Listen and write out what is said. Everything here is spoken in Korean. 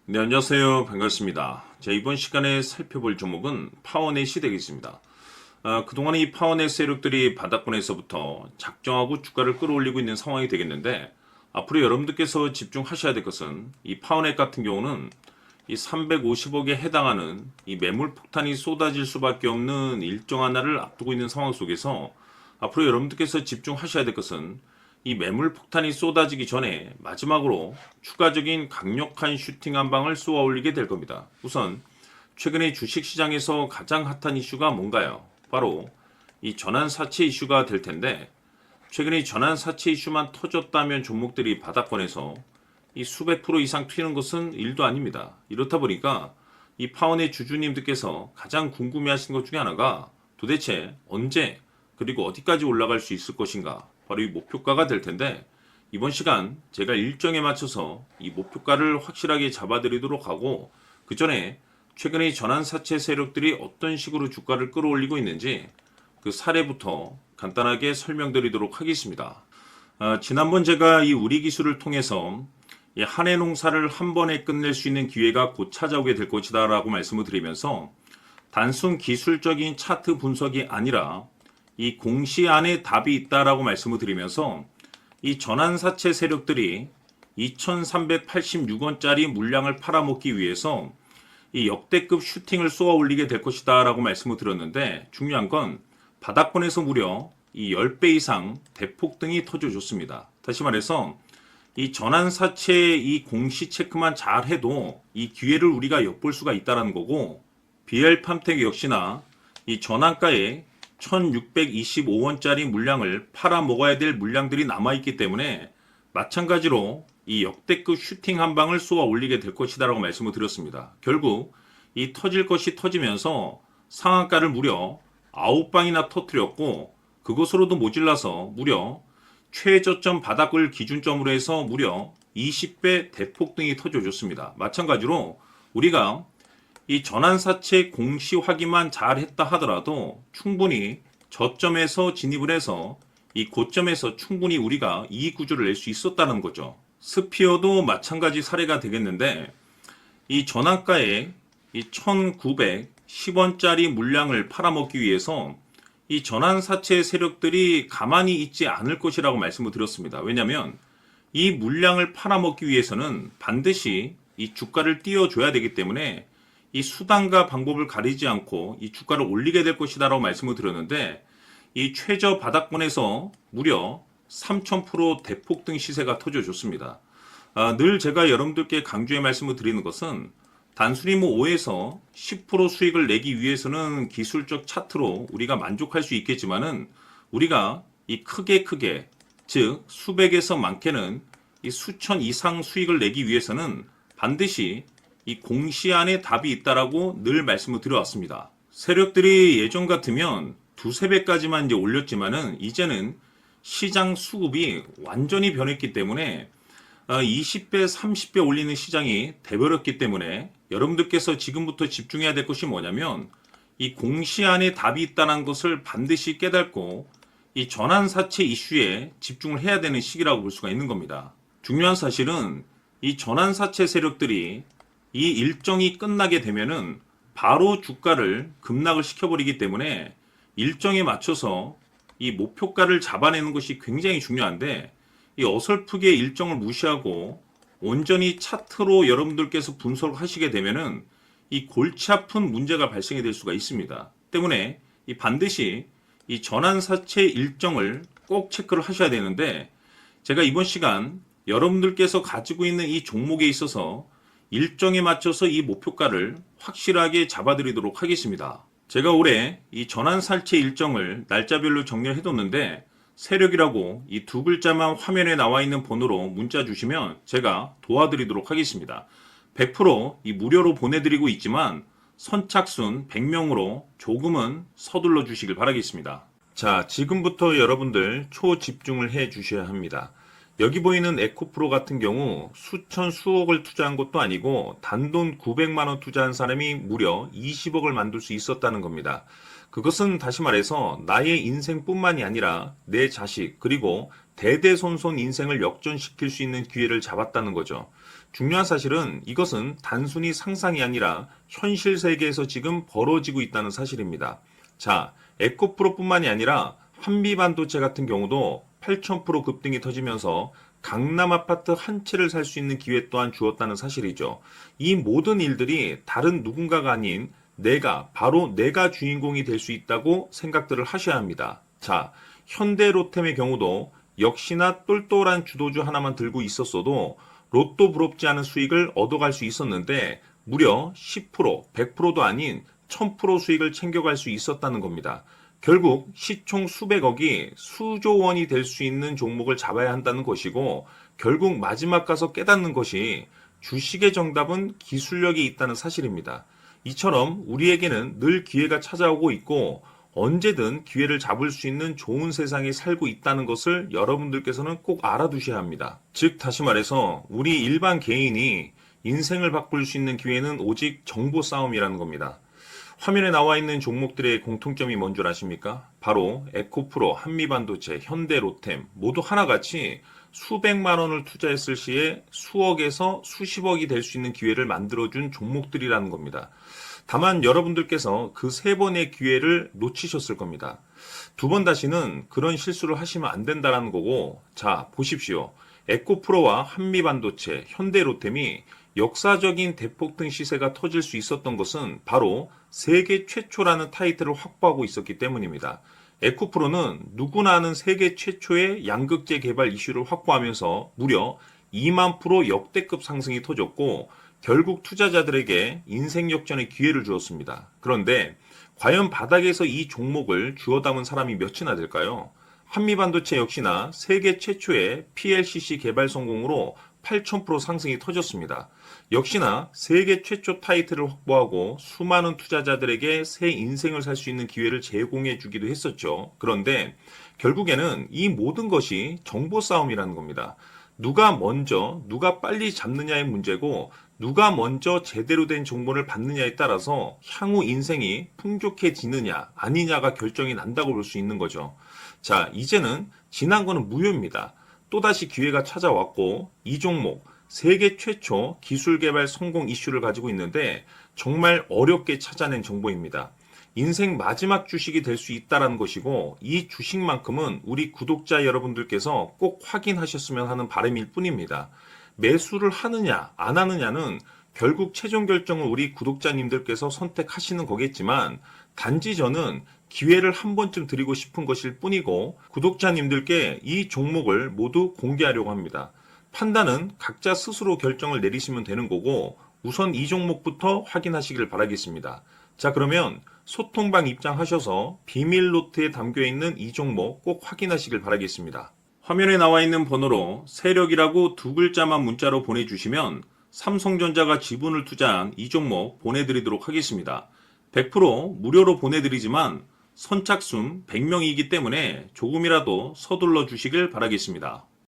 네, 안녕하세요. 반갑습니다. 자, 이번 시간에 살펴볼 종목은 파워넷이 되겠습니다. 그동안 이 파워넷 세력들이 바닥권에서부터 작정하고 주가를 끌어올리고 있는 상황이 되겠는데, 앞으로 여러분들께서 집중하셔야 될 것은 이 파워넷 같은 경우는 이 350억에 해당하는 이 매물 폭탄이 쏟아질 수밖에 없는 일정 하나를 앞두고 있는 상황 속에서 앞으로 여러분들께서 집중하셔야 될 것은 이 매물 폭탄이 쏟아지기 전에 마지막으로 추가적인 강력한 슈팅 한 방을 쏘아 올리게 될 겁니다. 우선 최근에 주식시장에서 가장 핫한 이슈가 뭔가요? 바로 이 전환사채 이슈가 될 텐데, 최근에 전환사채 이슈만 터졌다면 종목들이 바닥권에서 이 수백 프로 이상 튀는 것은 일도 아닙니다. 이렇다 보니까 이 파원의 주주님들께서 가장 궁금해하시는 것 중에 하나가 도대체 언제 그리고 어디까지 올라갈 수 있을 것인가, 바로 이 목표가가 될 텐데, 이번 시간 제가 일정에 맞춰서 이 목표가를 확실하게 잡아드리도록 하고, 그 전에 최근에 전환사채 세력들이 어떤 식으로 주가를 끌어올리고 있는지 그 사례부터 간단하게 설명드리도록 하겠습니다. 지난번 제가 이 우리 기술을 통해서 이 한해 농사를 한 번에 끝낼 수 있는 기회가 곧 찾아오게 될 것이다 라고 말씀을 드리면서, 단순 기술적인 차트 분석이 아니라 이 공시 안에 답이 있다라고 말씀을 드리면서, 이 전환사채 세력들이 2,386원짜리 물량을 팔아먹기 위해서 이 역대급 슈팅을 쏘아 올리게 될 것이다 라고 말씀을 드렸는데, 중요한 건 바닥권에서 무려 이 10배 이상 대폭등이 터져줬습니다. 다시 말해서 이 전환사채 이 공시 체크만 잘 해도 이 기회를 우리가 엿볼 수가 있다는 거고, BL팜텍 역시나 이 전환가에 1625원짜리 물량을 팔아먹어야 될 물량들이 남아있기 때문에 마찬가지로 이 역대급 슈팅 한 방을 쏘아 올리게 될 것이다 라고 말씀을 드렸습니다. 결국 이 터질 것이 터지면서 상한가를 무려 9방이나 터뜨렸고, 그것으로도 모질라서 무려 최저점 바닥을 기준점으로 해서 무려 20배 대폭등이 터져줬습니다. 마찬가지로 우리가 이 전환사채 공시 확인만 잘 했다 하더라도 충분히 저점에서 진입을 해서 이 고점에서 충분히 우리가 이익 구조를 낼 수 있었다는 거죠. 스피어도 마찬가지 사례가 되겠는데, 이 전환가에 이 1910원짜리 물량을 팔아먹기 위해서 이 전환사채 세력들이 가만히 있지 않을 것이라고 말씀을 드렸습니다. 왜냐하면 이 물량을 팔아먹기 위해서는 반드시 이 주가를 띄워줘야 되기 때문에 이 수단과 방법을 가리지 않고 이 주가를 올리게 될 것이다 라고 말씀을 드렸는데, 이 최저 바닥권에서 무려 3000% 대폭등 시세가 터져줬습니다. 늘 제가 여러분들께 강조해 말씀을 드리는 것은, 단순히 5에서 10% 수익을 내기 위해서는 기술적 차트로 우리가 만족할 수 있겠지만은, 우리가 이 크게 즉 수백에서 많게는 이 수천 이상 수익을 내기 위해서는 반드시 이 공시 안에 답이 있다라고 늘 말씀을 드려왔습니다. 세력들이 예전 같으면 두세 배까지만 이제 올렸지만은, 이제는 시장 수급이 완전히 변했기 때문에 20배, 30배 올리는 시장이 돼버렸기 때문에 여러분들께서 지금부터 집중해야 될 것이 뭐냐면, 이 공시 안에 답이 있다는 것을 반드시 깨닫고 이 전환사채 이슈에 집중을 해야 되는 시기라고 볼 수가 있는 겁니다. 중요한 사실은 이 전환사채 세력들이 이 일정이 끝나게 되면은 바로 주가를 급락을 시켜버리기 때문에 일정에 맞춰서 이 목표가를 잡아내는 것이 굉장히 중요한데, 이 어설프게 일정을 무시하고 온전히 차트로 여러분들께서 분석을 하시게 되면은 이 골치 아픈 문제가 발생이 될 수가 있습니다. 때문에 이 반드시 이 전환사채 일정을 꼭 체크를 하셔야 되는데, 제가 이번 시간 여러분들께서 가지고 있는 이 종목에 있어서 일정에 맞춰서 이 목표가를 확실하게 잡아드리도록 하겠습니다. 제가 올해 이 전환사채 일정을 날짜별로 정리를 해뒀는데, 세력이라고 이 두 글자만 화면에 나와 있는 번호로 문자 주시면 제가 도와드리도록 하겠습니다. 100% 무료로 보내드리고 있지만 선착순 100명으로 조금은 서둘러 주시길 바라겠습니다. 자, 지금부터 여러분들 초집중을 해 주셔야 합니다. 여기 보이는 에코프로 같은 경우 수천 수억을 투자한 것도 아니고 단돈 900만원 투자한 사람이 무려 20억을 만들 수 있었다는 겁니다. 그것은 다시 말해서 나의 인생뿐만이 아니라 내 자식 그리고 대대손손 인생을 역전시킬 수 있는 기회를 잡았다는 거죠. 중요한 사실은 이것은 단순히 상상이 아니라 현실 세계에서 지금 벌어지고 있다는 사실입니다. 자, 에코프로뿐만이 아니라 한미반도체 같은 경우도 8,000% 급등이 터지면서 강남 아파트 한 채를 살 수 있는 기회 또한 주었다는 사실이죠. 이 모든 일들이 다른 누군가가 아닌 바로 내가 주인공이 될 수 있다고 생각들을 하셔야 합니다. 자, 현대로템의 경우도 역시나 똘똘한 주도주 하나만 들고 있었어도 로또 부럽지 않은 수익을 얻어갈 수 있었는데 무려 10%, 100%도 아닌 1000% 수익을 챙겨갈 수 있었다는 겁니다. 결국 시총 수백억이 수조 원이 될 수 있는 종목을 잡아야 한다는 것이고 결국 마지막 가서 깨닫는 것이 주식의 정답은 기술력이 있다는 사실입니다. 이처럼 우리에게는 늘 기회가 찾아오고 있고 언제든 기회를 잡을 수 있는 좋은 세상에 살고 있다는 것을 여러분들께서는 꼭 알아두셔야 합니다. 즉 다시 말해서 우리 일반 개인이 인생을 바꿀 수 있는 기회는 오직 정보 싸움이라는 겁니다. 화면에 나와 있는 종목들의 공통점이 뭔 줄 아십니까? 바로 에코프로, 한미반도체, 현대로템 모두 하나같이 수백만 원을 투자했을 시에 수억에서 수십억이 될 수 있는 기회를 만들어준 종목들이라는 겁니다. 다만 여러분들께서 그 세 번의 기회를 놓치셨을 겁니다. 두 번 다시는 그런 실수를 하시면 안 된다는 거고, 자, 보십시오. 에코프로와 한미반도체, 현대로템이 역사적인 대폭등 시세가 터질 수 있었던 것은 바로 세계 최초라는 타이틀을 확보하고 있었기 때문입니다. 에코프로는 누구나 아는 세계 최초의 양극재 개발 이슈를 확보하면서 무려 2만 프로 역대급 상승이 터졌고 결국 투자자들에게 인생 역전의 기회를 주었습니다. 그런데 과연 바닥에서 이 종목을 주워 담은 사람이 몇이나 될까요? 한미반도체 역시나 세계 최초의 PLCC 개발 성공으로 8,000% 상승이 터졌습니다. 역시나 세계 최초 타이틀을 확보하고 수많은 투자자들에게 새 인생을 살 수 있는 기회를 제공해 주기도 했었죠. 그런데 결국에는 이 모든 것이 정보 싸움이라는 겁니다. 누가 먼저, 누가 빨리 잡느냐의 문제고 누가 먼저 제대로 된 정보를 받느냐에 따라서 향후 인생이 풍족해지느냐 아니냐가 결정이 난다고 볼 수 있는 거죠. 자, 이제는 지난 거는 무효입니다. 또다시 기회가 찾아왔고 이 종목 세계 최초 기술 개발 성공 이슈를 가지고 있는데 정말 어렵게 찾아낸 정보입니다. 인생 마지막 주식이 될 수 있다는 것이고 이 주식만큼은 우리 구독자 여러분들께서 꼭 확인하셨으면 하는 바람일 뿐입니다. 매수를 하느냐 안 하느냐는 결국 최종 결정을 우리 구독자님들께서 선택하시는 거겠지만 단지 저는 기회를 한 번쯤 드리고 싶은 것일 뿐이고 구독자님들께 이 종목을 모두 공개하려고 합니다. 판단은 각자 스스로 결정을 내리시면 되는 거고 우선 이 종목부터 확인하시길 바라겠습니다. 자, 그러면 소통방 입장하셔서 비밀 노트에 담겨있는 이 종목 꼭 확인하시길 바라겠습니다. 화면에 나와 있는 번호로 세력이라고 두 글자만 문자로 보내주시면 삼성전자가 지분을 투자한 이 종목 보내드리도록 하겠습니다. 100% 무료로 보내드리지만 선착순 100명이기 때문에 조금이라도 서둘러 주시길 바라겠습니다.